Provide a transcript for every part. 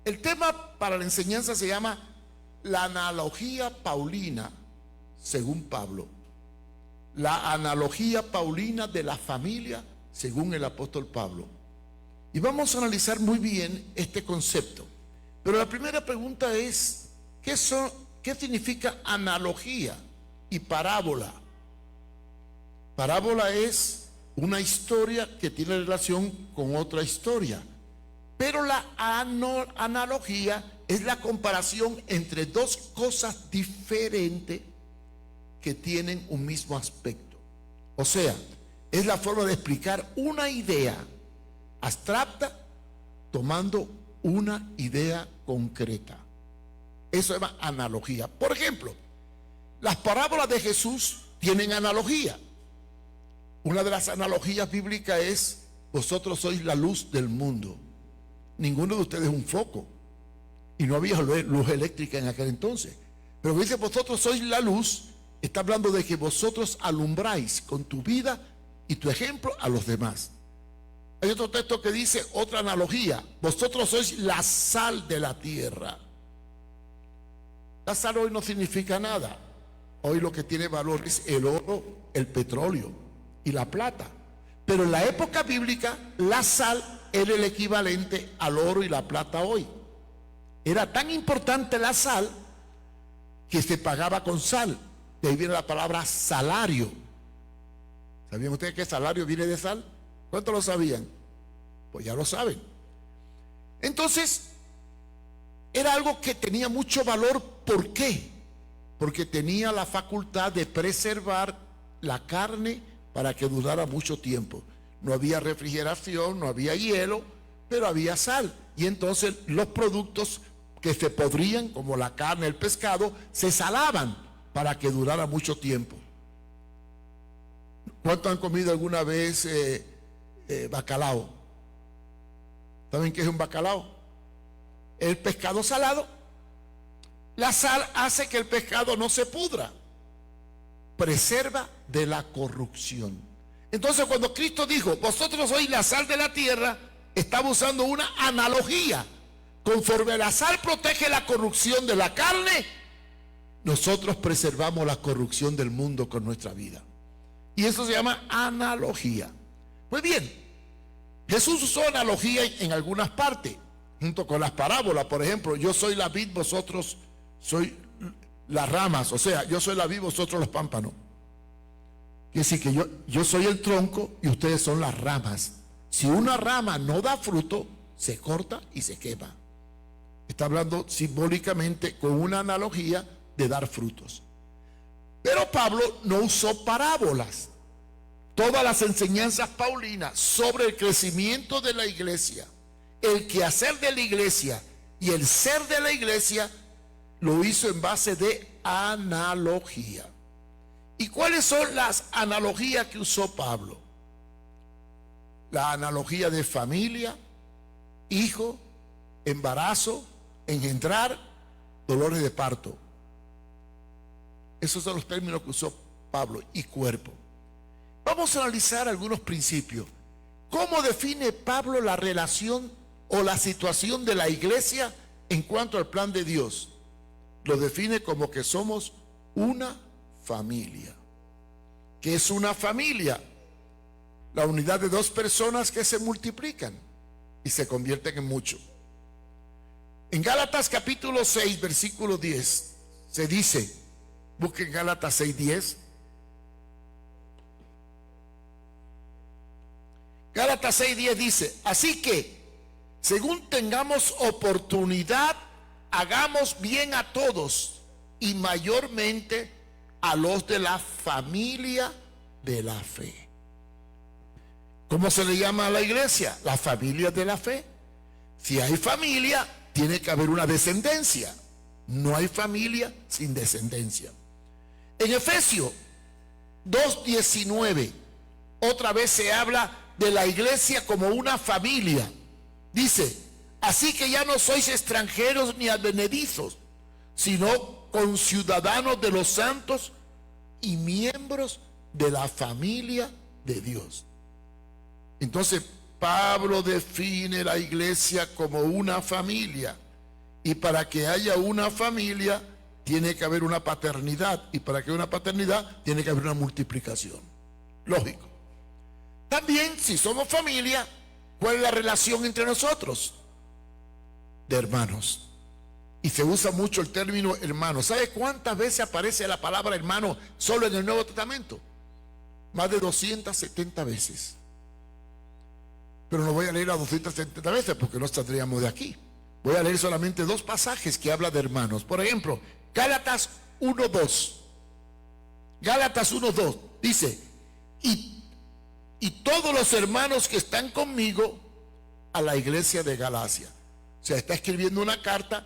El tema para la enseñanza se llama la analogía paulina, según Pablo. La analogía paulina de la familia, según el apóstol Pablo. Y vamos a analizar muy bien este concepto. Pero la primera pregunta es, ¿qué significa analogía y parábola? Parábola es una historia que tiene relación con otra historia. Pero la analogía es la comparación entre dos cosas diferentes que tienen un mismo aspecto. O sea, es la forma de explicar una idea abstracta tomando una idea concreta. Eso se llama analogía. Por ejemplo, las parábolas de Jesús tienen analogía. Una de las analogías bíblicas es: vosotros sois la luz del mundo. Ninguno de ustedes es un foco, y no había luz eléctrica en aquel entonces. Pero dice vosotros sois la luz, está hablando de que vosotros alumbráis con tu vida y tu ejemplo a los demás. Hay otro texto que dice otra analogía: vosotros sois la sal de la tierra. La sal hoy no significa nada. Hoy lo que tiene valor es el oro, el petróleo y la plata. Pero en la época bíblica la sal era el equivalente al oro y la plata hoy. Era tan importante la sal que se pagaba con sal. De ahí viene la palabra salario. ¿Sabían ustedes que salario viene de sal? ¿Cuántos lo sabían? Pues ya lo saben. Entonces, era algo que tenía mucho valor. ¿Por qué? Porque tenía la facultad de preservar la carne para que durara mucho tiempo. No había refrigeración, no había hielo, pero había sal. Y entonces los productos que se podrían, como la carne, el pescado, se salaban para que durara mucho tiempo. ¿Cuántos han comido alguna vez bacalao? ¿Saben qué es un bacalao? El pescado salado. La sal hace que el pescado no se pudra, preserva de la corrupción. Entonces, cuando Cristo dijo vosotros sois la sal de la tierra, estaba usando una analogía. Conforme la sal protege la corrupción de la carne, nosotros preservamos la corrupción del mundo con nuestra vida. Y eso se llama analogía. Pues bien, Jesús usó analogía en algunas partes, junto con las parábolas. Por ejemplo, yo soy la vid, vosotros sois las ramas. O sea, yo soy la vid, vosotros los pámpanos. Quiere decir que yo soy el tronco y ustedes son las ramas. Si una rama no da fruto, se corta y se quema. Está hablando simbólicamente con una analogía de dar frutos. Pero Pablo no usó parábolas. Todas las enseñanzas paulinas sobre el crecimiento de la iglesia, el quehacer de la iglesia y el ser de la iglesia, lo hizo en base de analogía. ¿Y cuáles son las analogías que usó Pablo? La analogía de familia, hijo, embarazo, engendrar, dolores de parto. Esos son los términos que usó Pablo. Y cuerpo. Vamos a analizar algunos principios. ¿Cómo define Pablo la relación o la situación de la iglesia en cuanto al plan de Dios? Lo define como que somos una familia. ¿Qué es una familia? La unidad de dos personas que se multiplican y se convierten en mucho. En Gálatas capítulo 6, versículo 10, se dice, busquen Gálatas 6:10. Gálatas 6:10 dice: así que, según tengamos oportunidad, hagamos bien a todos, y mayormente a los de la familia de la fe. ¿Cómo se le llama a la iglesia? La familia de la fe. Si hay familia, tiene que haber una descendencia. No hay familia sin descendencia. En Efesios 2:19, otra vez se habla de la iglesia como una familia. Dice: así que ya no sois extranjeros ni advenedizos, sino conciudadanos de los santos y miembros de la familia de Dios. Entonces Pablo define la iglesia como una familia. Y para que haya una familia, tiene que haber una paternidad. Y para que haya una paternidad, tiene que haber una multiplicación. Lógico. También, si somos familia, ¿cuál es la relación entre nosotros? De hermanos. Y se usa mucho el término hermano. ¿Sabe cuántas veces aparece la palabra hermano solo en el Nuevo Testamento? Más de 270 veces. Pero no voy a leer las 270 veces porque no saldríamos de aquí. Voy a leer solamente 2 pasajes que hablan de hermanos. Por ejemplo, Gálatas 1:2. Gálatas 1:2 dice: y todos los hermanos que están conmigo a la iglesia de Galacia. O sea, está escribiendo una carta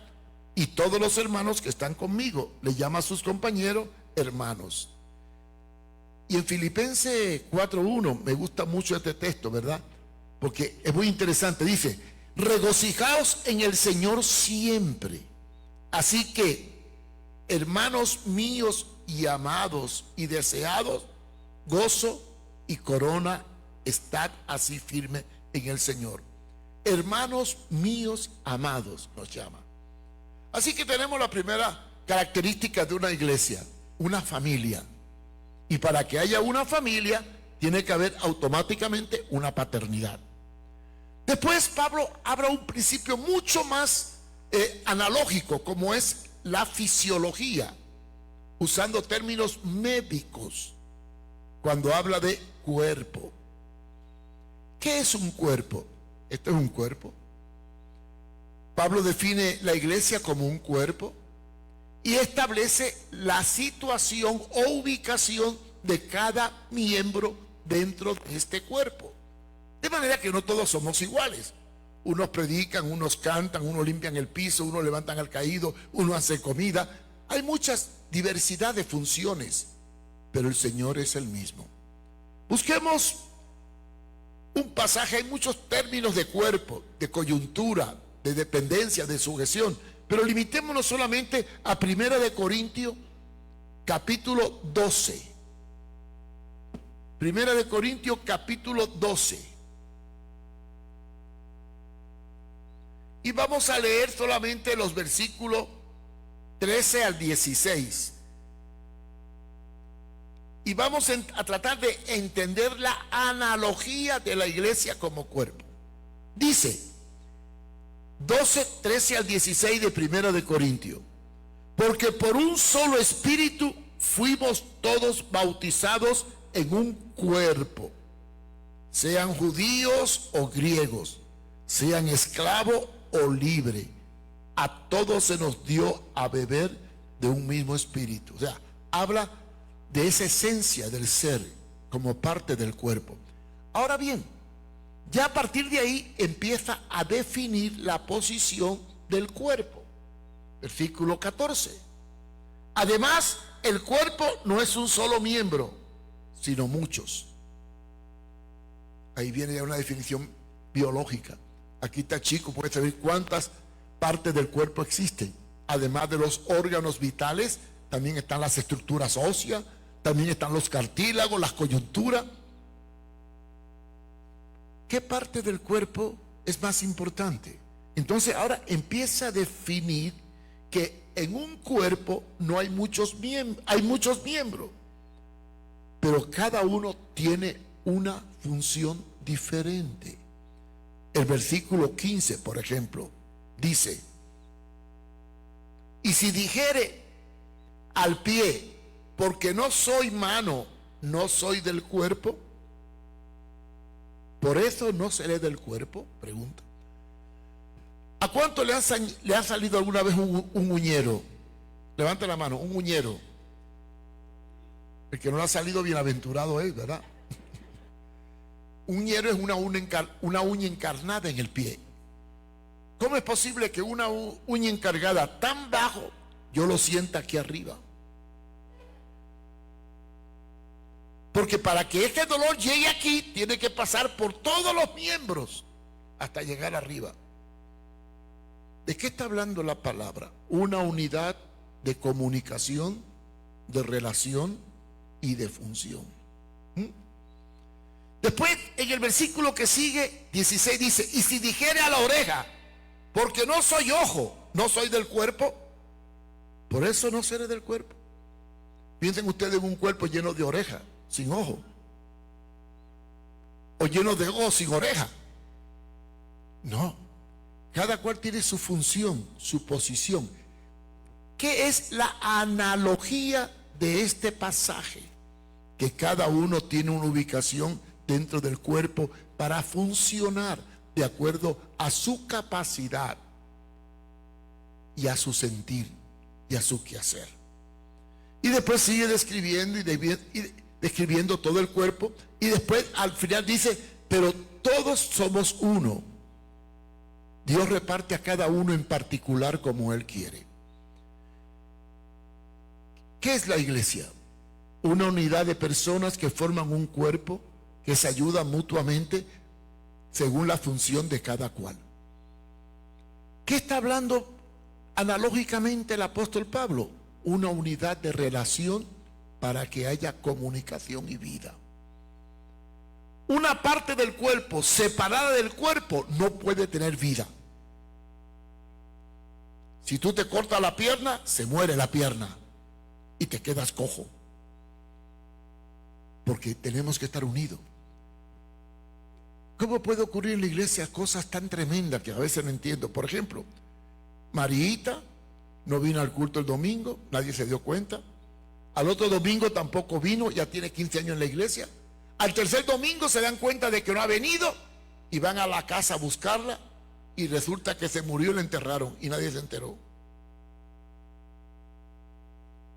y todos los hermanos que están conmigo. Le llama a sus compañeros hermanos. Y en Filipenses 4:1 me gusta mucho este texto, ¿verdad? Porque es muy interesante. Dice: regocijaos en el Señor siempre. Así que, hermanos míos y amados y deseados, gozo y corona, estad así firme en el Señor. Hermanos míos amados nos llama. Así que tenemos la primera característica de una iglesia, una familia. Y para que haya una familia, tiene que haber automáticamente una paternidad. Después Pablo habla un principio mucho más analógico, como es la fisiología, usando términos médicos, cuando habla de cuerpo. ¿Qué es un cuerpo? Esto es un cuerpo. Pablo define la iglesia como un cuerpo y establece la situación o ubicación de cada miembro dentro de este cuerpo. De manera que no todos somos iguales. Unos predican, unos cantan, unos limpian el piso, unos levantan al caído, uno hace comida. Hay muchas diversidad de funciones, pero el Señor es el mismo. Busquemos un pasaje. Hay muchos términos de cuerpo, de coyuntura, de dependencia, de sujeción, pero limitémonos solamente a 1 de Corintios capítulo 12. 1 de Corintios capítulo 12. Y vamos a leer solamente los versículos 13 al 16. Y vamos a tratar de entender la analogía de la iglesia como cuerpo. Dice 12, 13 al 16 de 1 de Corintios: porque por un solo espíritu fuimos todos bautizados en un cuerpo, sean judíos o griegos, sean esclavos o libres, a todos se nos dio a beber de un mismo espíritu. O sea, habla de esa esencia del ser como parte del cuerpo. Ahora bien, ya a partir de ahí empieza a definir la posición del cuerpo. Versículo 14. Además, el cuerpo no es un solo miembro, sino muchos. Ahí viene ya una definición biológica. Aquí está chico, puede saber cuántas partes del cuerpo existen. Además de los órganos vitales, también están las estructuras óseas, también están los cartílagos, las coyunturas. ¿Qué parte del cuerpo es más importante? Entonces ahora empieza a definir que en un cuerpo no hay muchos miembros, hay muchos miembros, pero cada uno tiene una función diferente. El versículo 15, por ejemplo, dice: y si dijere al pie, porque no soy mano, no soy del cuerpo, por eso no seré del cuerpo. Pregunta: ¿a cuánto le ha salido alguna vez un uñero? Levanta la mano. Un uñero. El que no le ha salido, bienaventurado es, ¿verdad? Un uñero es una uña encarnada en el pie. ¿Cómo es posible que una uña encargada tan bajo yo lo sienta aquí arriba? Porque para que este dolor llegue aquí, tiene que pasar por todos los miembros hasta llegar arriba. ¿De qué está hablando la palabra? Una unidad de comunicación, de relación y de función. Después, en el versículo que sigue, 16, dice: y si dijere a la oreja, porque no soy ojo, no soy del cuerpo, por eso no seré del cuerpo. Piensen ustedes en un cuerpo lleno de orejas, sin ojo, o lleno de ojos sin oreja. No, cada cual tiene su función, su posición. ¿Qué es la analogía de este pasaje? Que cada uno tiene una ubicación dentro del cuerpo para funcionar de acuerdo a su capacidad y a su sentir y a su quehacer. Y después sigue describiendo y describiendo todo el cuerpo, y después al final dice, pero todos somos uno. Dios reparte a cada uno en particular como Él quiere. ¿Qué es la iglesia? Una unidad de personas que forman un cuerpo, que se ayudan mutuamente según la función de cada cual. ¿Qué está hablando analógicamente el apóstol Pablo? Una unidad de relación para que haya comunicación y vida. Una parte del cuerpo separada del cuerpo no puede tener vida. Si tú te cortas la pierna, se muere la pierna y te quedas cojo, porque tenemos que estar unidos. ¿Cómo puede ocurrir en la iglesia cosas tan tremendas que a veces no entiendo? Por ejemplo, Mariita no vino al culto el domingo, nadie se dio cuenta. Al otro domingo tampoco vino, ya tiene 15 años en la iglesia. Al tercer domingo se dan cuenta de que no ha venido y van a la casa a buscarla, y resulta que se murió y la enterraron y nadie se enteró.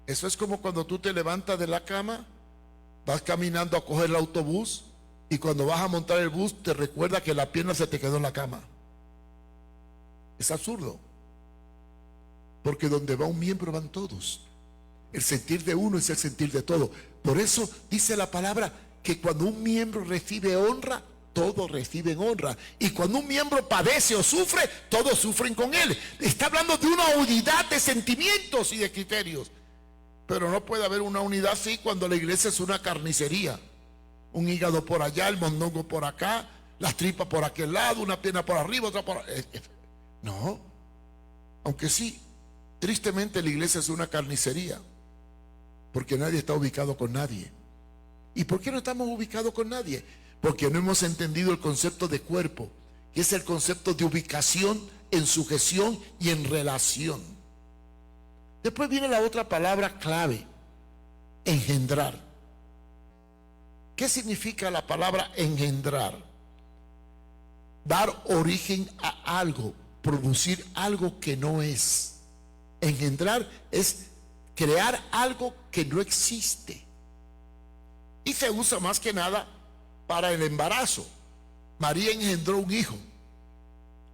Eso es como cuando tú te levantas de la cama, vas caminando a coger el autobús, y cuando vas a montar el bus te recuerda que la pierna se te quedó en la cama. Es absurdo, porque donde va un miembro van todos. El sentir de uno es el sentir de todo. Por eso dice la palabra que cuando un miembro recibe honra, todos reciben honra. Y cuando un miembro padece o sufre, todos sufren con él. Está hablando de una unidad de sentimientos y de criterios. Pero no puede haber una unidad así cuando la iglesia es una carnicería. Un hígado por allá, el mondongo por acá, las tripas por aquel lado, una pierna por arriba, otra por... No. Aunque sí, tristemente la iglesia es una carnicería, porque nadie está ubicado con nadie. ¿Y por qué no estamos ubicados con nadie? Porque no hemos entendido el concepto de cuerpo, que es el concepto de ubicación, en sujeción y en relación. Después viene la otra palabra clave, engendrar. ¿Qué significa la palabra engendrar? Dar origen a algo, producir algo que no es. Engendrar es crear algo que no existe. Y se usa más que nada para el embarazo. María engendró un hijo.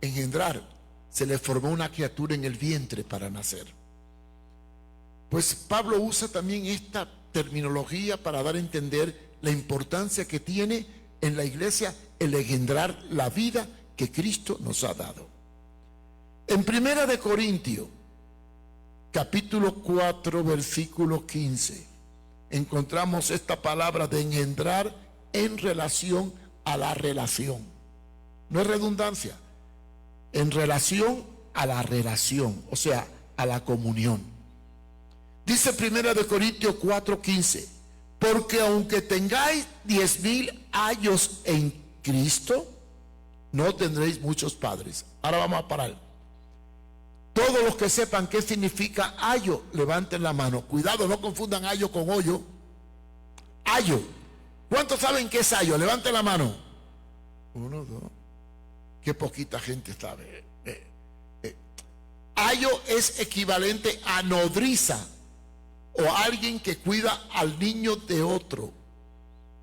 Engendrar, se le formó una criatura en el vientre para nacer. Pues Pablo usa también esta terminología para dar a entender la importancia que tiene en la iglesia el engendrar la vida que Cristo nos ha dado. En 1 de Corintios, capítulo 4, versículo 15, encontramos esta palabra de engendrar en relación a la relación. No es redundancia, en relación a la relación, o sea, a la comunión. Dice 1 de Corintios 4:15, porque aunque tengáis 10,000 años en Cristo, no tendréis muchos padres. Ahora vamos a parar. Todos los que sepan qué significa ayo, levanten la mano. Cuidado, no confundan ayo con hoyo. Ayo. ¿Cuántos saben qué es ayo? Levanten la mano. 1, 2. Qué poquita gente sabe. Ayo es equivalente a nodriza, o alguien que cuida al niño de otro.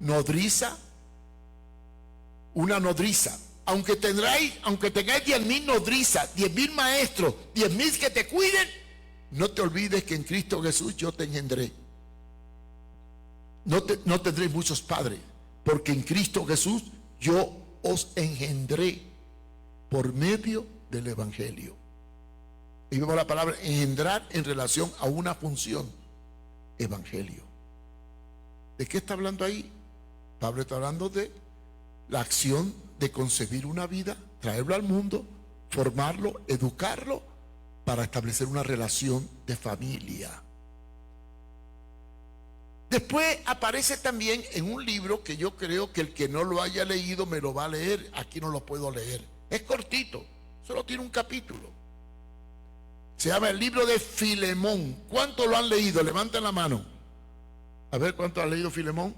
Nodriza, una nodriza. Aunque tengáis 10,000 nodrizas, 10,000 maestros, 10,000 que te cuiden, no te olvides que en Cristo Jesús yo te engendré. No tendréis muchos padres, porque en Cristo Jesús yo os engendré por medio del Evangelio. Y vemos la palabra engendrar en relación a una función. Evangelio. ¿De qué está hablando ahí? Pablo está hablando de la acción de concebir una vida, traerlo al mundo, formarlo, educarlo, para establecer una relación de familia. Después aparece también en un libro que yo creo que el que no lo haya leído me lo va a leer. Aquí no lo puedo leer. Es cortito, solo tiene un capítulo. Se llama el libro de Filemón. ¿Cuántos lo han leído? Levanten la mano. A ver, ¿cuántos han leído Filemón?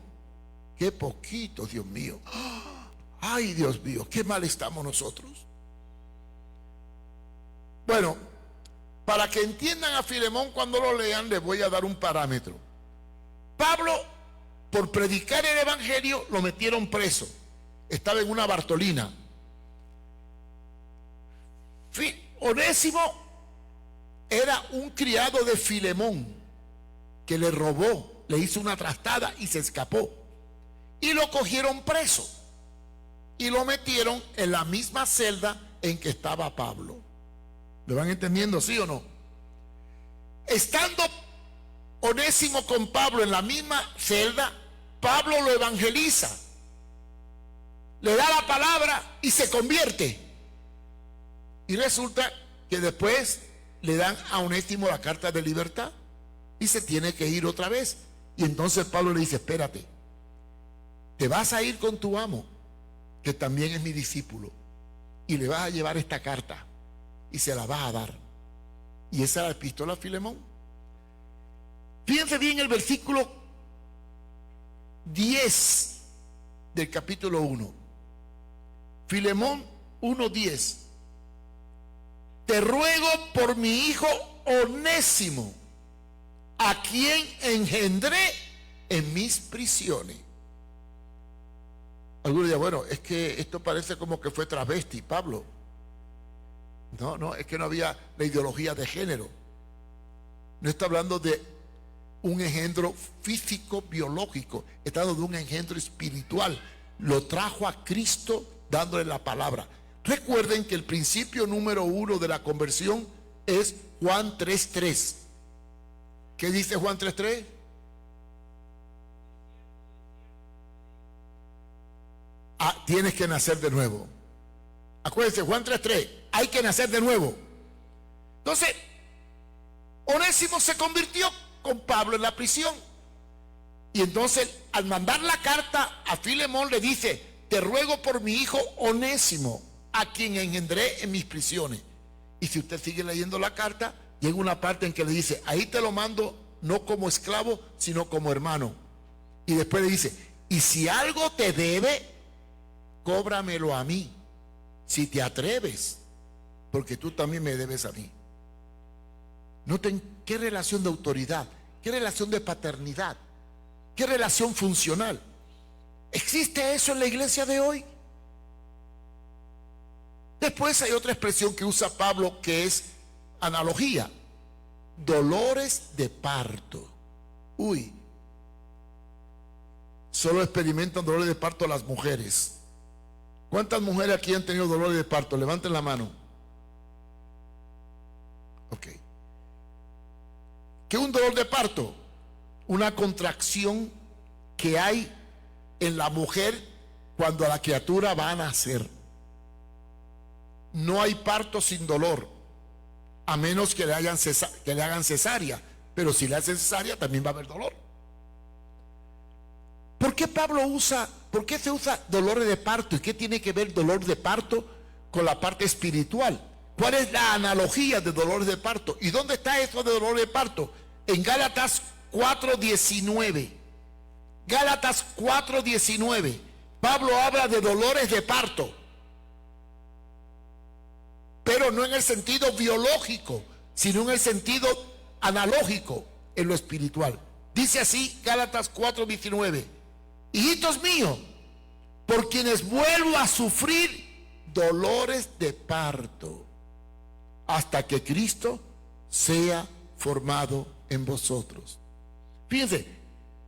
Qué poquito, Dios mío. Ay, Dios mío, qué mal estamos nosotros. Bueno, para que entiendan a Filemón cuando lo lean, les voy a dar un parámetro. Pablo, por predicar el evangelio, lo metieron preso. Estaba en una Bartolina. Onésimo era un criado de Filemón que le robó, le hizo una trastada y se escapó. Y lo cogieron preso y lo metieron en la misma celda en que estaba Pablo. ¿Me van entendiendo, sí o no? Estando Onésimo con Pablo en la misma celda, Pablo lo evangeliza, le da la palabra y se convierte. Y resulta que después le dan a Onésimo la carta de libertad y se tiene que ir otra vez. Y entonces Pablo le dice: espérate, te vas a ir con tu amo, que también es mi discípulo, y le vas a llevar esta carta y se la vas a dar. Y esa es la epístola a Filemón. Fíjense bien el versículo 10 del capítulo 1. Filemón 1:10. Te ruego por mi hijo Onésimo, a quien engendré en mis prisiones. Algunos dirán: bueno, es que esto parece como que fue travesti, Pablo. No, es que no había la ideología de género. No está hablando de un engendro físico, biológico. Está hablando de un engendro espiritual. Lo trajo a Cristo dándole la palabra. Recuerden que el principio número 1 de la conversión es Juan 3:3. ¿Qué dice Juan 3:3? Tienes que nacer de nuevo. Acuérdense, Juan 3:3, hay que nacer de nuevo. Entonces, Onésimo se convirtió con Pablo en la prisión. Y entonces, al mandar la carta a Filemón, le dice: te ruego por mi hijo Onésimo, a quien engendré en mis prisiones. Y si usted sigue leyendo la carta, llega una parte en que le dice: ahí te lo mando no como esclavo, sino como hermano. Y después le dice: y si algo te debe, cóbramelo a mí, si te atreves, porque tú también me debes a mí. Noten qué relación de autoridad, qué relación de paternidad, qué relación funcional. ¿Existe eso en la iglesia de hoy? Después hay otra expresión que usa Pablo, que es analogía: dolores de parto. Solo experimentan dolores de parto las mujeres. ¿Cuántas mujeres aquí han tenido dolores de parto? Levanten la mano. Ok. ¿Qué es un dolor de parto? Una contracción que hay en la mujer cuando la criatura va a nacer. No hay parto sin dolor, a menos que le hagan cesárea. Pero si le hacen cesárea, también va a haber dolor. ¿Por qué se usa dolores de parto? ¿Y qué tiene que ver dolor de parto con la parte espiritual? ¿Cuál es la analogía de dolores de parto? ¿Y dónde está eso de dolor de parto? En Gálatas 4:19. Gálatas 4:19. Pablo habla de dolores de parto, pero no en el sentido biológico, sino en el sentido analógico, en lo espiritual. Dice así Gálatas 4:19: hijitos míos, por quienes vuelvo a sufrir dolores de parto, hasta que Cristo sea formado en vosotros. Fíjense,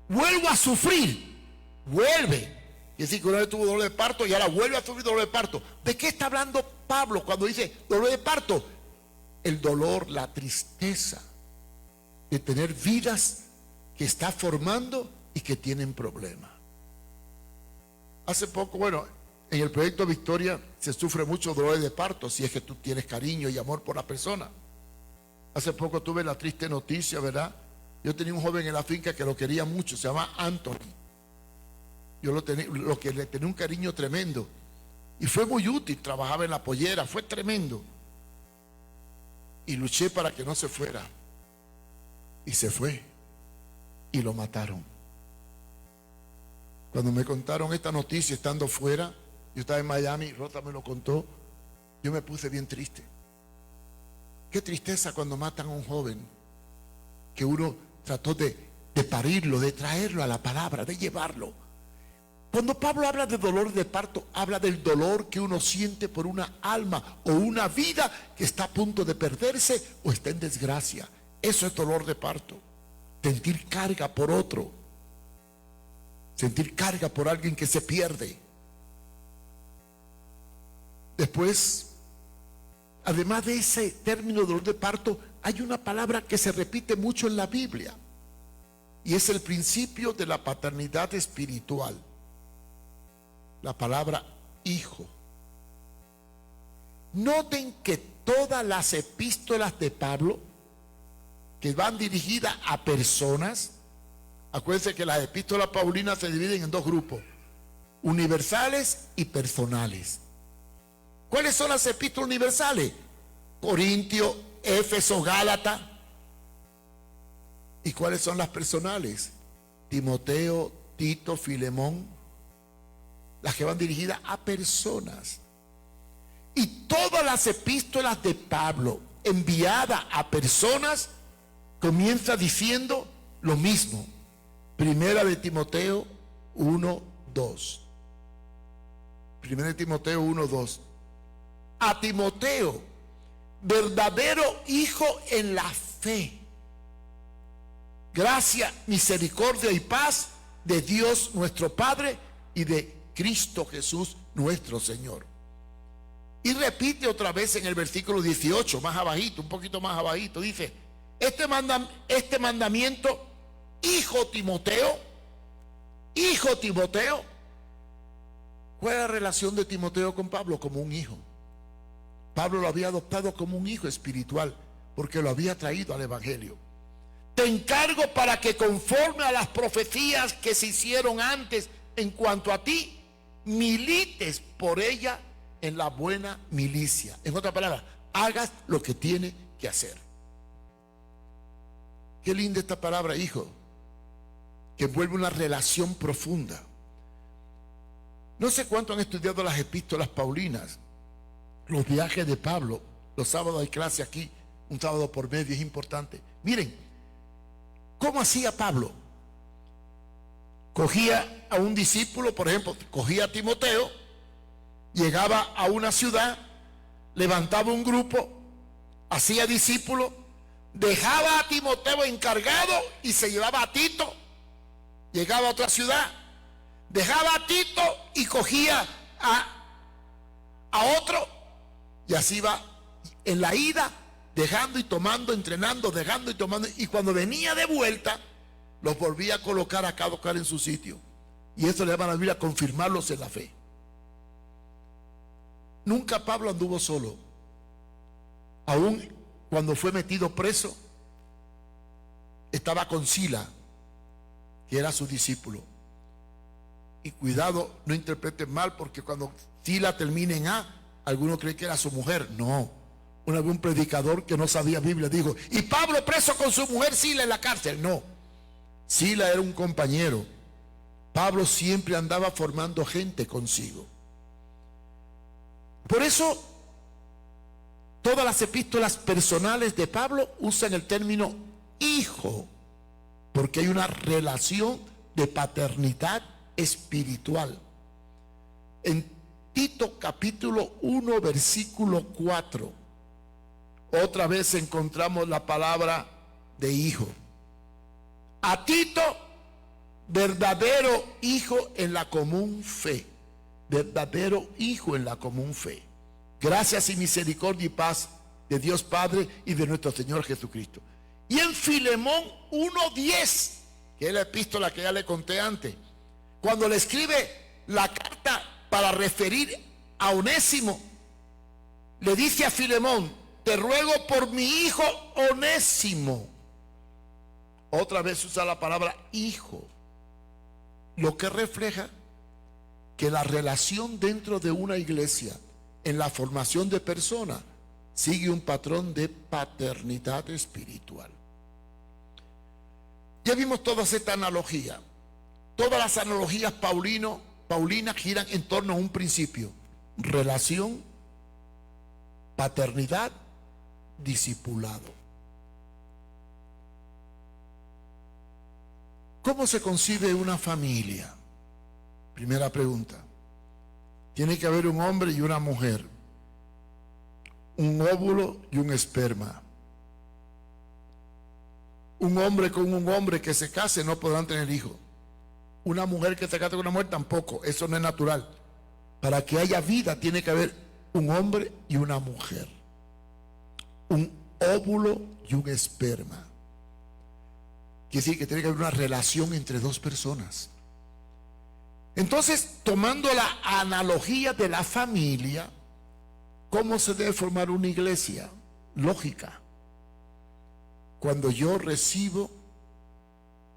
vuelvo a sufrir, vuelve. Y decir que una vez tuvo dolor de parto y ahora vuelve a sufrir dolor de parto. ¿De qué está hablando Pablo cuando dice dolor de parto? El dolor, la tristeza de tener vidas que está formando y que tienen problemas. Hace poco, en el proyecto Victoria se sufre mucho dolor de parto, si es que tú tienes cariño y amor por la persona. Hace poco tuve la triste noticia, ¿verdad? Yo tenía un joven en la finca que lo quería mucho, se llama Anthony. Yo le tenía un cariño tremendo. Y fue muy útil, trabajaba en la pollera, fue tremendo. Y luché para que no se fuera. Y se fue. Y lo mataron. Cuando me contaron esta noticia estando fuera, yo estaba en Miami, Rota me lo contó, yo me puse bien triste. Qué tristeza cuando matan a un joven que uno trató de parirlo, de traerlo a la palabra, de llevarlo. Cuando Pablo habla de dolor de parto, habla del dolor que uno siente por una alma o una vida que está a punto de perderse o está en desgracia. Eso es dolor de parto. Sentir carga por otro. Sentir carga por alguien que se pierde. Después, además de ese término dolor de parto, hay una palabra que se repite mucho en la Biblia. Y es el principio de la paternidad espiritual. La palabra hijo. Noten que todas las epístolas de Pablo que van dirigidas a personas, acuérdense que las epístolas paulinas se dividen en dos grupos, universales y personales. ¿Cuáles son las epístolas universales? Corintios, Éfeso, Gálatas. ¿Y cuáles son las personales? Timoteo, Tito, Filemón. Las que van dirigidas a personas. Y todas las epístolas de Pablo enviadas a personas comienza diciendo lo mismo. Primera de Timoteo 1:2. Primera de Timoteo 1:2. A Timoteo, verdadero hijo en la fe. Gracia, misericordia y paz de Dios nuestro Padre y de Cristo Jesús nuestro Señor. Y repite otra vez en el versículo 18, más abajito, un poquito más abajito, dice: este mandamiento, hijo Timoteo, ¿cuál es la relación de Timoteo con Pablo? Como un hijo. Pablo lo había adoptado como un hijo espiritual porque lo había traído al evangelio. Te encargo para que conforme a las profecías que se hicieron antes en cuanto a ti, milites por ella en la buena milicia. En otras palabras, hagas lo que tiene que hacer. Qué linda esta palabra, hijo, que envuelve una relación profunda. No sé cuánto han estudiado las epístolas paulinas, los viajes de Pablo. Los sábados hay clase aquí, un sábado por medio, es importante. Miren, ¿cómo hacía Pablo? Cogía a un discípulo, por ejemplo, cogía a Timoteo, llegaba a una ciudad, levantaba un grupo, hacía discípulos, dejaba a Timoteo encargado y se llevaba a Tito, llegaba a otra ciudad, dejaba a Tito y cogía a otro, y así iba en la ida, dejando y tomando, entrenando, dejando y tomando, y cuando venía de vuelta, los volvía a colocar a cada lugar en su sitio. Y eso le llama a la Biblia confirmarlos en la fe. Nunca Pablo anduvo solo. Aún cuando fue metido preso, estaba con Sila, que era su discípulo. Y cuidado, no interpreten mal, porque cuando Sila termina en A, algunos creen que era su mujer. No. Una vez un predicador que no sabía Biblia dijo: y Pablo preso con su mujer Sila en la cárcel. No. Sila era un compañero. Pablo siempre andaba formando gente consigo. Por eso, todas las epístolas personales de Pablo usan el término hijo, porque hay una relación de paternidad espiritual. En Tito capítulo 1 versículo 4, otra vez encontramos la palabra de hijo. A Tito, verdadero hijo en la común fe. Verdadero hijo en la común fe. Gracias y misericordia y paz de Dios Padre y de nuestro Señor Jesucristo. Y en Filemón 1:10, que es la epístola que ya le conté antes, cuando le escribe la carta para referir a Onésimo, le dice a Filemón: te ruego por mi hijo Onésimo. Otra vez usa la palabra hijo, lo que refleja que la relación dentro de una iglesia, en la formación de personas, sigue un patrón de paternidad espiritual. Ya vimos toda esta analogía. Todas las analogías paulinas giran en torno a un principio: relación, paternidad, discipulado. ¿Cómo se concibe una familia? Primera pregunta. Tiene que haber un hombre y una mujer, un óvulo y un esperma. Un hombre con un hombre que se case no podrán tener hijos. Una mujer que se case con una mujer tampoco. Eso no es natural. Para que haya vida tiene que haber un hombre y una mujer, un óvulo y un esperma. Quiere decir que tiene que haber una relación entre dos personas. Entonces, tomando la analogía de la familia, ¿cómo se debe formar una iglesia? Lógica. Cuando yo recibo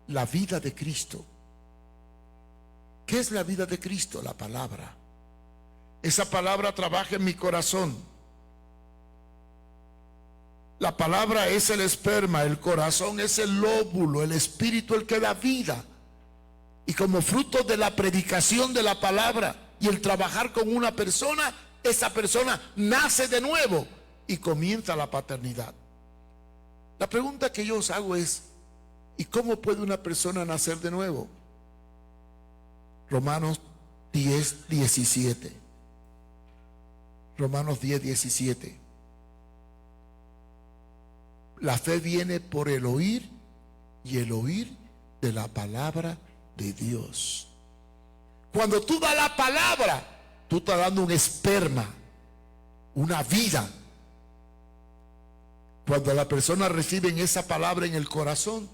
la vida de Cristo. ¿Qué es la vida de Cristo? La palabra. Esa palabra trabaja en mi corazón. La palabra es el esperma, el corazón es el óvulo, el espíritu el que da vida. Y como fruto de la predicación de la palabra y el trabajar con una persona, esa persona nace de nuevo y comienza la paternidad. La pregunta que yo os hago es: ¿y cómo puede una persona nacer de nuevo? Romanos 10, 17. Romanos 10, 17. La fe viene por el oír y el oír de la palabra de Dios. Cuando tú das la palabra, tú estás dando un esperma, una vida. Cuando la persona recibe esa palabra en el corazón,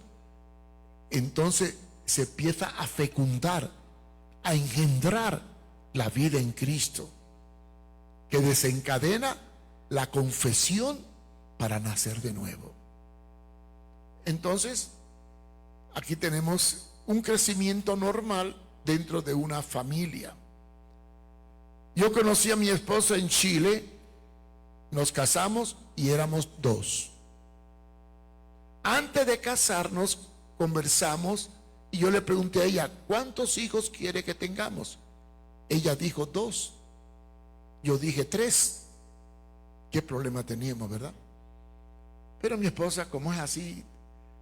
entonces se empieza a fecundar, a engendrar la vida en Cristo, que desencadena la confesión para nacer de nuevo. Entonces, aquí tenemos un crecimiento normal dentro de una familia. Yo conocí a mi esposa en Chile, nos casamos y éramos 2. Antes de casarnos conversamos y yo le pregunté a ella: ¿cuántos hijos quiere que tengamos? Ella dijo 2. Yo dije 3. ¿Qué problema teníamos, verdad? Pero mi esposa, como es así,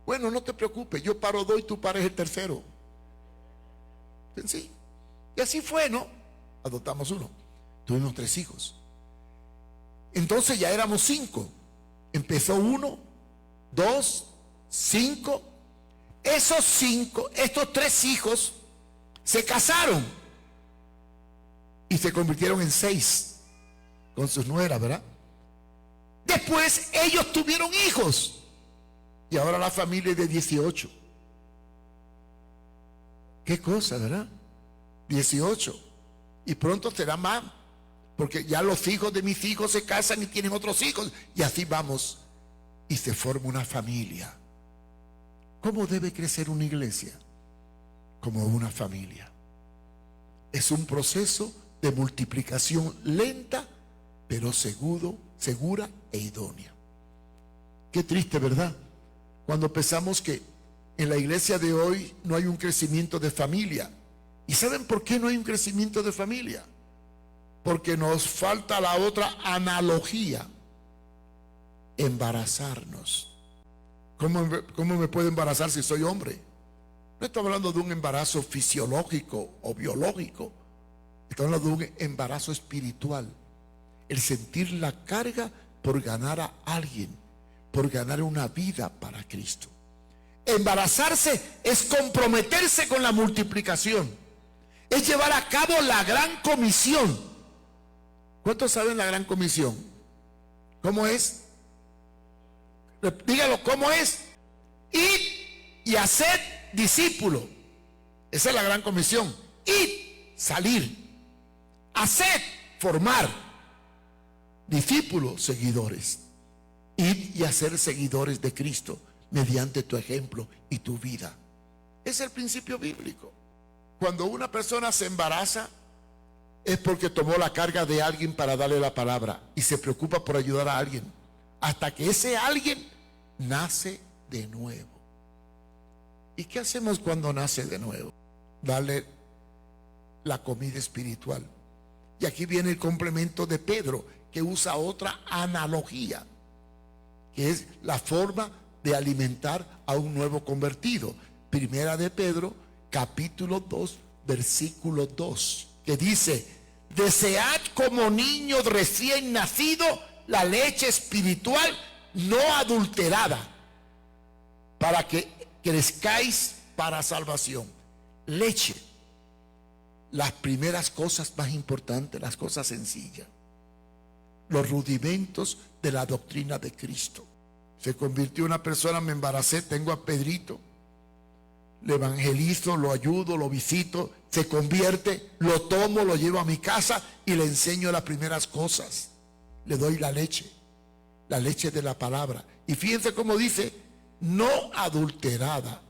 bueno, no te preocupes, yo paro 2 y tú pares el tercero. Sí. Y así fue, ¿no? Adoptamos 1. Tuvimos 3 hijos. Entonces ya éramos 5. Empezó 1, 2, 5. Esos 5, estos 3 hijos se casaron y se convirtieron en 6 con sus nueras, ¿verdad? Después ellos tuvieron hijos y ahora la familia es de 18. Qué cosa, ¿verdad? 18. Y pronto será más, porque ya los hijos de mis hijos se casan y tienen otros hijos, y así vamos, y se forma una familia. ¿Cómo debe crecer una iglesia? Como una familia. Es un proceso de multiplicación lenta, pero segura e idónea. Qué triste, ¿verdad? Cuando pensamos que en la iglesia de hoy no hay un crecimiento de familia. ¿Y saben por qué no hay un crecimiento de familia? Porque nos falta la otra analogía: embarazarnos. ¿Cómo me puedo embarazar si soy hombre? No estoy hablando de un embarazo fisiológico o biológico. Estoy hablando de un embarazo espiritual. El sentir la carga por ganar a alguien, por ganar una vida para Cristo. Embarazarse es comprometerse con la multiplicación. Es llevar a cabo la gran comisión. ¿Cuántos saben la gran comisión? ¿Cómo es? Dígalo, ¿cómo es? Ir y hacer discípulos. Esa es la gran comisión. Ir, salir. Hacer, formar. Discípulos, seguidores. Ir y hacer seguidores de Cristo mediante tu ejemplo y tu vida. Es el principio bíblico. Cuando una persona se embaraza, es porque tomó la carga de alguien para darle la palabra y se preocupa por ayudar a alguien, hasta que ese alguien nace de nuevo. ¿Y qué hacemos cuando nace de nuevo? Darle la comida espiritual. Y aquí viene el complemento de Pedro, que usa otra analogía, que es la forma de alimentar a un nuevo convertido. Primera de Pedro, capítulo 2, versículo 2, que dice: desead como niños recién nacidos la leche espiritual no adulterada, para que crezcáis para salvación. Leche, las primeras cosas más importantes, las cosas sencillas, los rudimentos de la doctrina de Cristo. Se convirtió en una persona, me embaracé, tengo a Pedrito, le evangelizo, lo ayudo, lo visito, se convierte, lo tomo, lo llevo a mi casa y le enseño las primeras cosas. Le doy la leche de la palabra. Y fíjense cómo dice, no adulterada.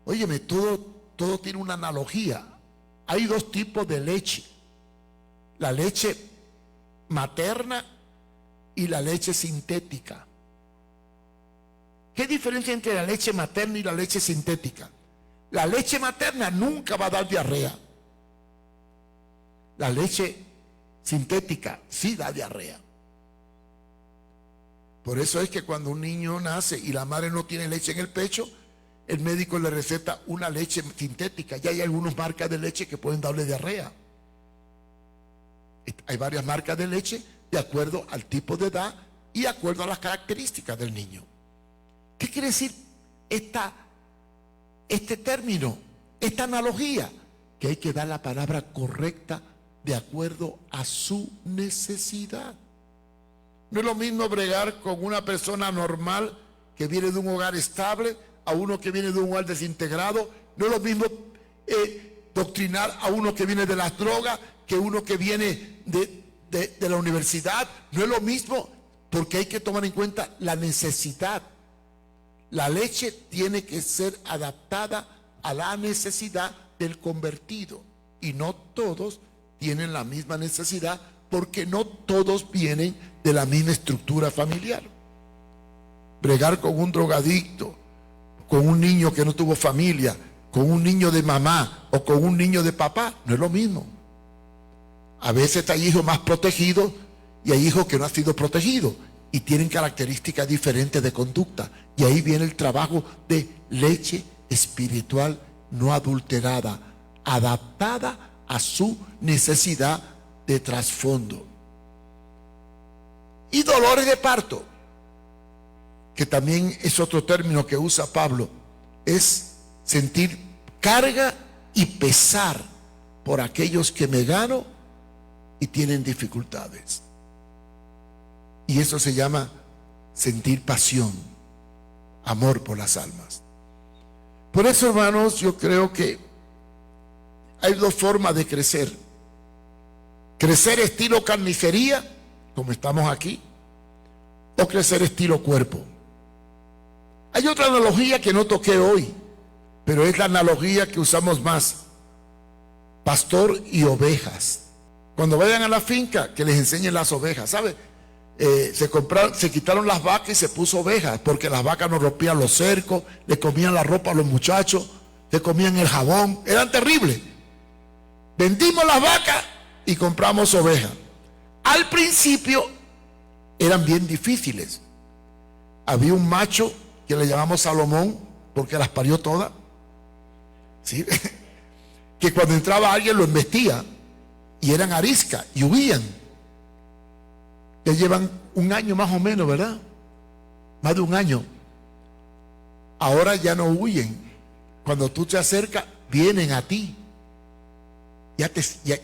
Óyeme, todo tiene una analogía. Hay dos tipos de leche: la leche materna y la leche sintética. ¿Qué diferencia entre la leche materna y la leche sintética? La leche materna nunca va a dar diarrea. La leche sintética sí da diarrea. Por eso es que cuando un niño nace y la madre no tiene leche en el pecho, el médico le receta una leche sintética. Ya hay algunas marcas de leche que pueden darle diarrea. Hay varias marcas de leche de acuerdo al tipo de edad y de acuerdo a las características del niño. ¿Qué quiere decir este término, esta analogía? Que hay que dar la palabra correcta de acuerdo a su necesidad. No es lo mismo bregar con una persona normal que viene de un hogar estable a uno que viene de un hogar desintegrado. No es lo mismo doctrinar a uno que viene de las drogas que uno que viene de la universidad. No es lo mismo, porque hay que tomar en cuenta la necesidad. La leche tiene que ser adaptada a la necesidad del convertido, y no todos tienen la misma necesidad, porque no todos vienen de la misma estructura familiar. Bregar con un drogadicto, con un niño que no tuvo familia, con un niño de mamá o con un niño de papá, no es lo mismo. A veces hay hijos más protegidos y hay hijos que no han sido protegidos y tienen características diferentes de conducta. Y ahí viene el trabajo de leche espiritual no adulterada, adaptada a su necesidad de trasfondo. Y dolores de parto, que también es otro término que usa Pablo, es sentir carga y pesar por aquellos que me gano y tienen dificultades. Y eso se llama sentir pasión, amor por las almas. Por eso, hermanos, yo creo que hay dos formas de crecer. Crecer estilo carnicería, como estamos aquí, o crecer estilo cuerpo. Hay otra analogía que no toqué hoy, pero es la analogía que usamos más: pastor y ovejas. Cuando vayan a la finca, que les enseñen las ovejas, ¿sabe? Se quitaron las vacas y se puso ovejas, porque las vacas nos rompían los cercos, le comían la ropa a los muchachos, le comían el jabón, eran terribles. Vendimos las vacas y compramos ovejas. Al principio eran bien difíciles. Había un macho que le llamamos Salomón, porque las parió todas, ¿sí? Que cuando entraba alguien lo embestía, y eran ariscas y huían. Ya llevan un año más o menos, ¿verdad? Más de un año. Ahora ya no huyen. Cuando tú te acercas, vienen a ti.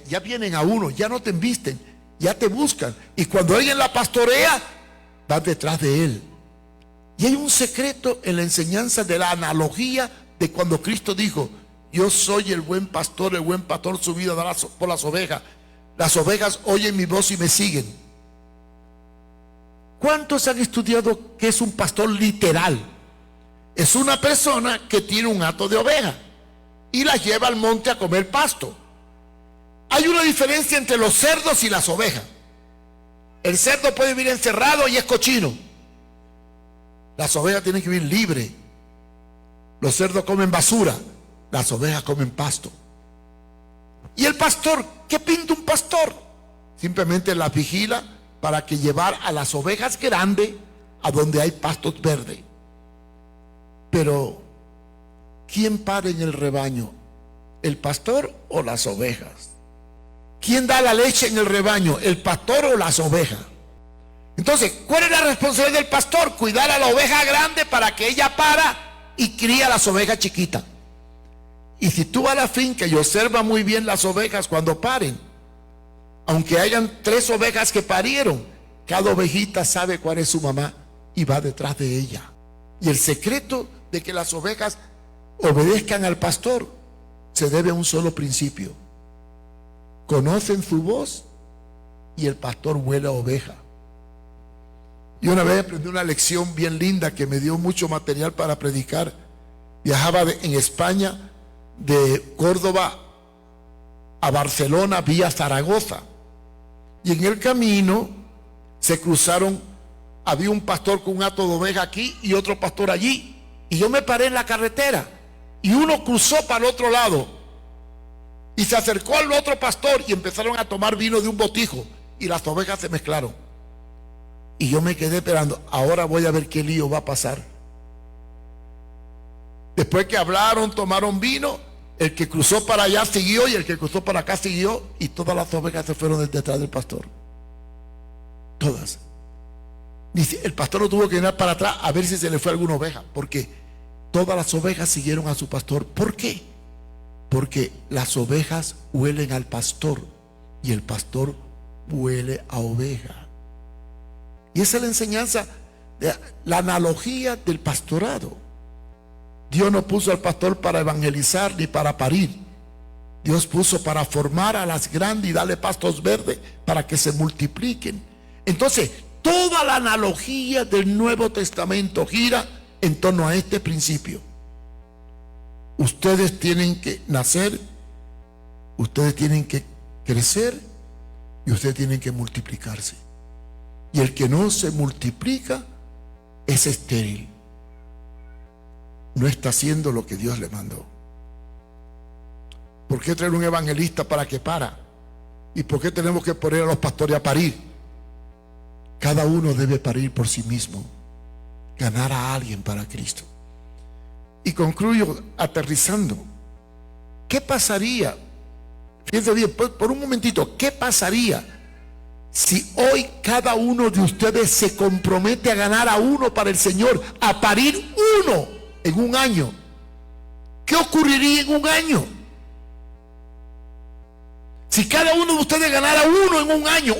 Ya vienen a uno, ya no te embisten, ya te buscan. Y cuando alguien la pastorea, vas detrás de él. Y hay un secreto en la enseñanza de la analogía de cuando Cristo dijo: yo soy el buen pastor su vida dará por las ovejas. Las ovejas oyen mi voz y me siguen. ¿Cuántos han estudiado qué es un pastor literal? Es una persona que tiene un hato de oveja y la lleva al monte a comer pasto. Hay una diferencia entre los cerdos y las ovejas. El cerdo puede vivir encerrado y es cochino. Las ovejas tienen que vivir libres. Los cerdos comen basura, las ovejas comen pasto. ¿Y el pastor? ¿Qué pinta un pastor? Simplemente la vigila para que llevar a las ovejas grandes a donde hay pastos verdes. Pero ¿quién para en el rebaño? ¿El pastor o las ovejas? ¿Quién da la leche en el rebaño? ¿El pastor o las ovejas? Entonces, ¿cuál es la responsabilidad del pastor? Cuidar a la oveja grande para que ella para y cría las ovejas chiquitas. Y si tú vas a la finca y observas muy bien las ovejas cuando paren, aunque hayan 3 ovejas que parieron, cada ovejita sabe cuál es su mamá y va detrás de ella. Y el secreto de que las ovejas obedezcan al pastor se debe a un solo principio: conocen su voz y el pastor huele a oveja. Y una vez aprendí una lección bien linda que me dio mucho material para predicar. Viajaba en España de Córdoba a Barcelona vía Zaragoza, y en el camino se cruzaron. Había un pastor con un hato de oveja aquí y otro pastor allí, y yo me paré en la carretera y uno cruzó para el otro lado y se acercó al otro pastor y empezaron a tomar vino de un botijo y las ovejas se mezclaron. Y yo me quedé esperando, ahora voy a ver qué lío va a pasar. Después que hablaron, tomaron vino, el que cruzó para allá siguió y el que cruzó para acá siguió, y todas las ovejas se fueron detrás del pastor. Todas. El pastor no tuvo que ir para atrás a ver si se le fue alguna oveja, porque todas las ovejas siguieron a su pastor. ¿Por qué? Porque las ovejas huelen al pastor y el pastor huele a oveja. Y esa es la enseñanza, la analogía del pastorado. Dios no puso al pastor para evangelizar ni para parir. Dios puso para formar a las grandes y darle pastos verdes para que se multipliquen. Entonces, toda la analogía del Nuevo Testamento gira en torno a este principio. Ustedes tienen que nacer, ustedes tienen que crecer y ustedes tienen que multiplicarse. Y el que no se multiplica es estéril. No está haciendo lo que Dios le mandó. ¿Por qué traer un evangelista para que para? ¿Y por qué tenemos que poner a los pastores a parir? Cada uno debe parir por sí mismo, ganar a alguien para Cristo. Y concluyo aterrizando. ¿Qué pasaría? Fíjense bien, por un momentito, ¿qué pasaría si hoy cada uno de ustedes se compromete a ganar a uno para el Señor, a parir uno en un año? ¿Qué ocurriría en un año? Si cada uno de ustedes ganara uno en un año,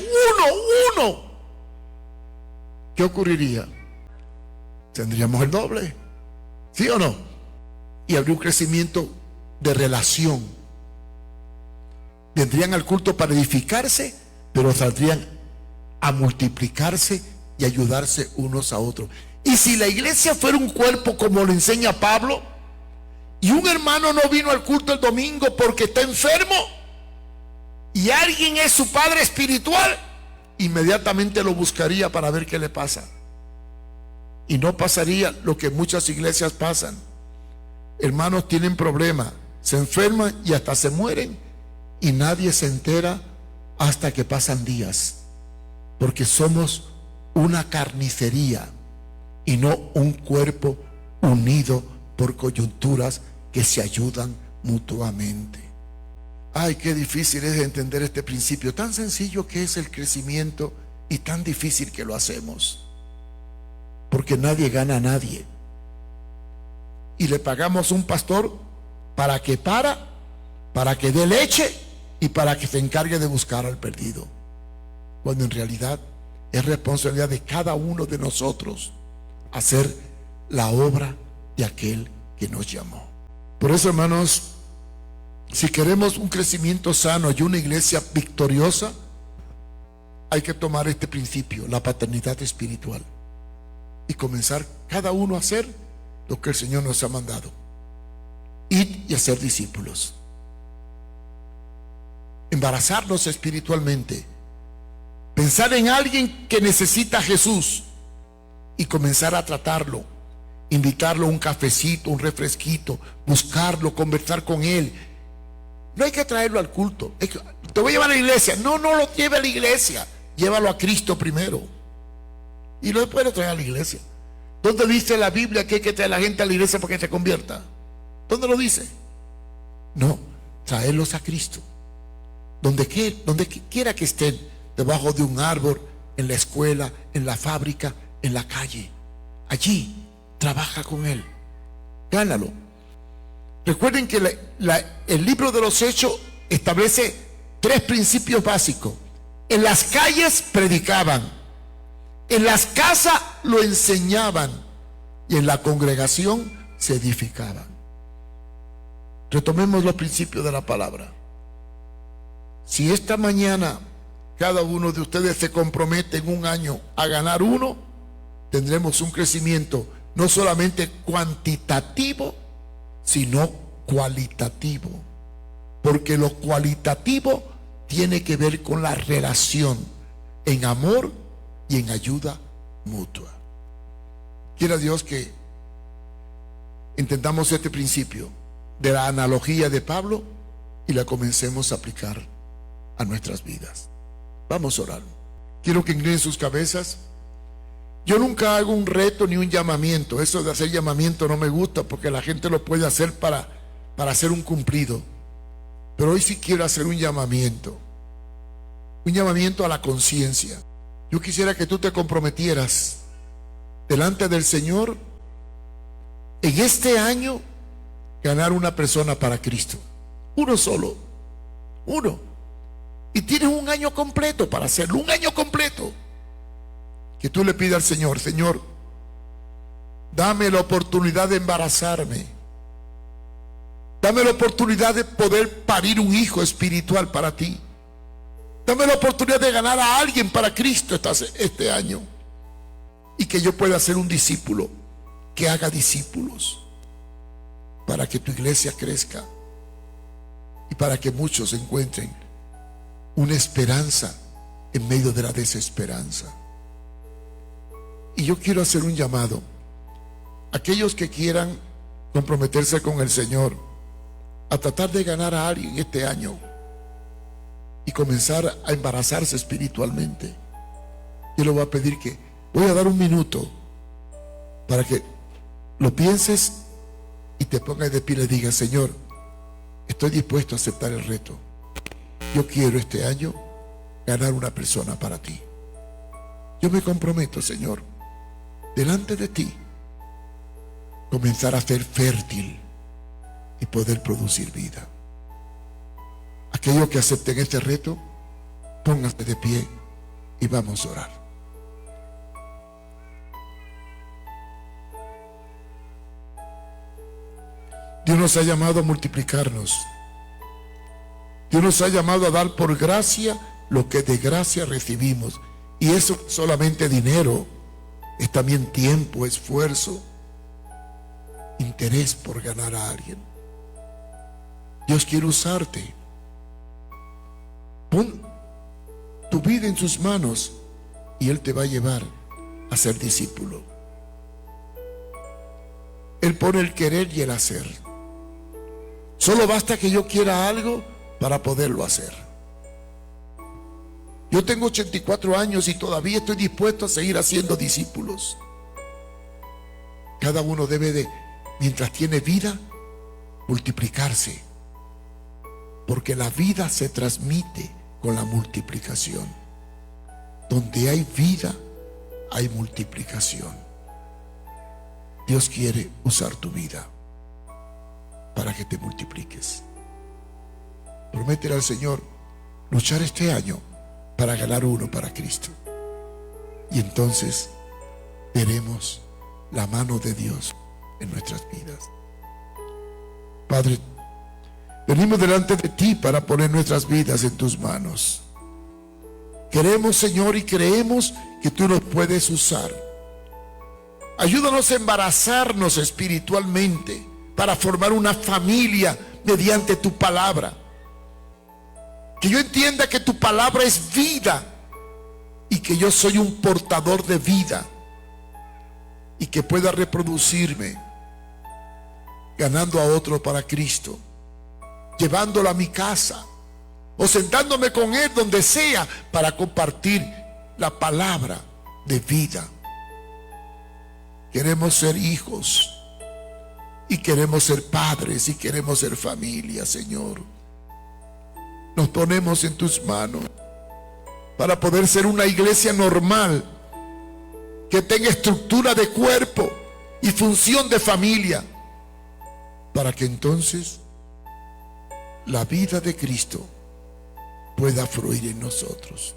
uno, ¿qué ocurriría? Tendríamos el doble, ¿sí o no? Y habría un crecimiento de relación. Vendrían al culto para edificarse, pero saldrían a multiplicarse y ayudarse unos a otros. Y si la iglesia fuera un cuerpo como lo enseña Pablo, y un hermano no vino al culto el domingo porque está enfermo, y alguien es su padre espiritual, inmediatamente lo buscaría para ver qué le pasa. Y no pasaría lo que muchas iglesias pasan. Hermanos tienen problemas, se enferman y hasta se mueren, y nadie se entera hasta que pasan días, porque somos una carnicería y no un cuerpo unido por coyunturas que se ayudan mutuamente. Ay, qué difícil es entender este principio, tan sencillo que es el crecimiento y tan difícil que lo hacemos, porque nadie gana a nadie. Y le pagamos un pastor para que dé leche y para que se encargue de buscar al perdido, cuando en realidad es responsabilidad de cada uno de nosotros hacer la obra de aquel que nos llamó. Por eso, hermanos, si queremos un crecimiento sano y una iglesia victoriosa, hay que tomar este principio, la paternidad espiritual, y comenzar cada uno a hacer lo que el Señor nos ha mandado: ir y hacer discípulos, embarazarlos espiritualmente, pensar en alguien que necesita a Jesús y comenzar a tratarlo, invitarlo a un cafecito, un refresquito, buscarlo, conversar con él. No hay que traerlo al culto. Te voy a llevar a la iglesia. No lo lleve a la iglesia. Llévalo a Cristo primero y luego después lo trae a la iglesia. ¿Dónde dice la Biblia que hay que traer a la gente a la iglesia para que se convierta? ¿Dónde lo dice? No, traerlos a Cristo. Donde quiera que estén, debajo de un árbol, en la escuela, en la fábrica, en la calle, allí trabaja con él, gánalo. Recuerden que el libro de los Hechos establece 3 principios básicos. En las calles predicaban, en las casas lo enseñaban y en la congregación se edificaban. Retomemos los principios de la palabra. Si esta mañana cada uno de ustedes se compromete en un año a ganar uno, tendremos un crecimiento no solamente cuantitativo, sino cualitativo. Porque lo cualitativo tiene que ver con la relación en amor y en ayuda mutua. Quiera Dios que entendamos este principio de la analogía de Pablo y la comencemos a aplicar a nuestras vidas. Vamos a orar. Quiero que inclinen sus cabezas. Yo nunca hago un reto ni un llamamiento. Eso de hacer llamamiento no me gusta, porque la gente lo puede hacer para hacer un cumplido. Pero hoy sí quiero hacer un llamamiento a la conciencia. Yo quisiera que tú te comprometieras delante del Señor en este año ganar una persona para Cristo. Uno solo, uno. Y tienes un año completo para hacerlo, un año completo. Que tú le pidas al Señor: Señor, dame la oportunidad de embarazarme. Dame la oportunidad de poder parir un hijo espiritual para ti. Dame la oportunidad de ganar a alguien para Cristo este año. Y que yo pueda ser un discípulo, que haga discípulos, para que tu iglesia crezca y para que muchos encuentren una esperanza en medio de la desesperanza. Y yo quiero hacer un llamado a aquellos que quieran comprometerse con el Señor a tratar de ganar a alguien este año y comenzar a embarazarse espiritualmente. Yo le voy a pedir que voy a dar un minuto para que lo pienses y te pongas de pie y le digas: Señor, estoy dispuesto a aceptar el reto. Yo quiero este año ganar una persona para ti. Yo me comprometo, Señor, delante de ti, comenzar a ser fértil y poder producir vida. Aquellos que acepten este reto, pónganse de pie y vamos a orar. Dios nos ha llamado a multiplicarnos. Dios nos ha llamado a dar por gracia lo que de gracia recibimos. Y eso no es solamente dinero, es también tiempo, esfuerzo, interés por ganar a alguien. Dios quiere usarte. Pon tu vida en sus manos y Él te va a llevar a ser discípulo. Él pone el querer y el hacer. Solo basta que yo quiera algo para poderlo hacer. Yo tengo 84 años y todavía estoy dispuesto a seguir haciendo discípulos. Cada uno debe de, mientras tiene vida, multiplicarse. Porque la vida se transmite con la multiplicación. Donde hay vida, hay multiplicación. Dios quiere usar tu vida para que te multipliques. Prométele al Señor luchar este año para ganar uno para Cristo. Y entonces veremos la mano de Dios en nuestras vidas. Padre, venimos delante de ti para poner nuestras vidas en tus manos. Queremos, Señor, y creemos que tú nos puedes usar. Ayúdanos a embarazarnos espiritualmente para formar una familia mediante tu palabra. Que yo entienda que tu palabra es vida y que yo soy un portador de vida y que pueda reproducirme ganando a otro para Cristo, llevándolo a mi casa o sentándome con él donde sea para compartir la palabra de vida. Queremos ser hijos y queremos ser padres y queremos ser familia, Señor. Nos ponemos en tus manos para poder ser una iglesia normal, que tenga estructura de cuerpo y función de familia, para que entonces la vida de Cristo pueda fluir en nosotros.